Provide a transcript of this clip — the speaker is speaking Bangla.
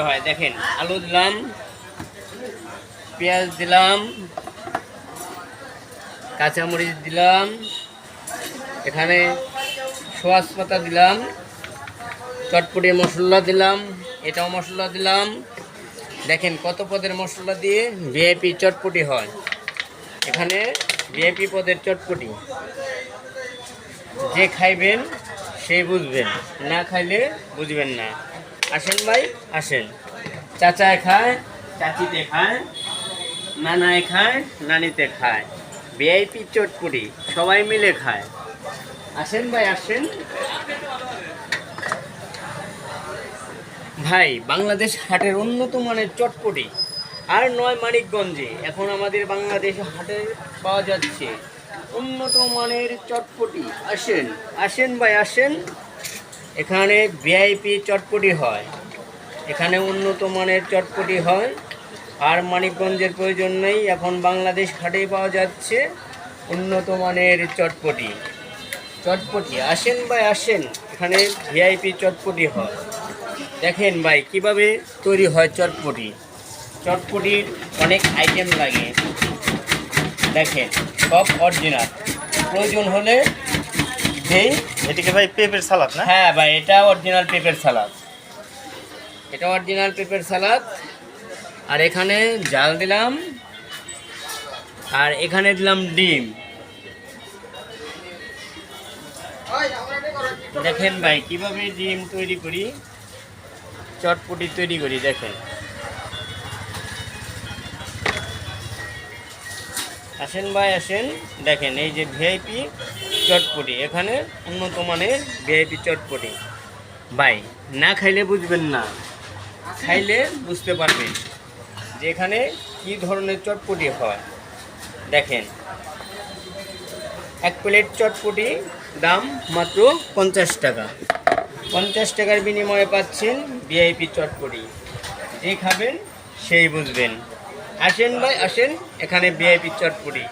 হয় দেখেন, আলু দিলাম, পেঁয়াজ দিলাম, কাঁচামরিচ দিলাম, এখানে সোয়াস পাতা দিলাম, চটপটি মশলা দিলাম, এটাও মশলা দিলাম। দেখেন কত পদের মশলা দিয়ে ভিআইপি চটপটি হয়। এখানে ভিআইপি পদের চটপটি, যে খাইবেন সেই বুঝবেন, না খাইলে বুঝবেন না। আসেন ভাই আসেন, চাচায় খায়, চাচিতে খায়, নানায় খায়, নানিতে খায়। ভিআইপি চটপটি সবাই মিলে খায়। আসেন ভাই আসেন। ভাই বাংলাদেশ হাটের উন্নত মানের চটপটি আর নয় মানিকগঞ্জে, এখন আমাদের বাংলাদেশ হাটে পাওয়া যাচ্ছে উন্নত মানের চটপটি। আসেন আসেন ভাই আসেন, এখানে ভিআইপি চটপটি হয়, এখানে উন্নত মানের চটপটি হয়। আর মানিকগঞ্জের প্রয়োজন নেই, এখন বাংলাদেশ হাটে পাওয়া যাচ্ছে উন্নত মানের চটপটি। চটপটি আসেন ভাই আসেন, এখানে ভিআইপি চটপটি হয়। দেখেন ভাই কিভাবে তৈরি হয় চটপটি। চটপটির অনেক আইটেম লাগে, দেখেন সব অরিজিনাল। প্রয়োজন হলে দেই। এটিকে ভাই পেঁপের সালাদ না? হ্যাঁ ভাই, এটা অরিজিনাল পেঁপের সালাদ, এটা অরিজিনাল পেঁপের সালাদ। আর এখানে জাল দিলাম, আর এখানে দিলাম ডিম। দেখেন ভাই কিভাবে ডিম তৈরি করি, চটপটি তৈরি করি। দেখেন আসেন ভাই আসেন, দেখেন এই যে ভিআইপি চটপটি, এখানে উন্নত মানের ভিআইপি চটপটি। ভাই না খাইলে বুঝবেন না, খাইলে বুঝতে পারবেন যে এখানে কী ধরনের চটপটি হয়। দেখেন এক প্লেট চটপটি দাম মাত্র 50 টাকা। 50 টাকার বিনিময়ে পাচ্ছেন ভিআইপি চটপটি। যে খাবেন সেই বুঝবেন। আসেন ভাই আসেন, এখানে ভিআইপি চটপটি।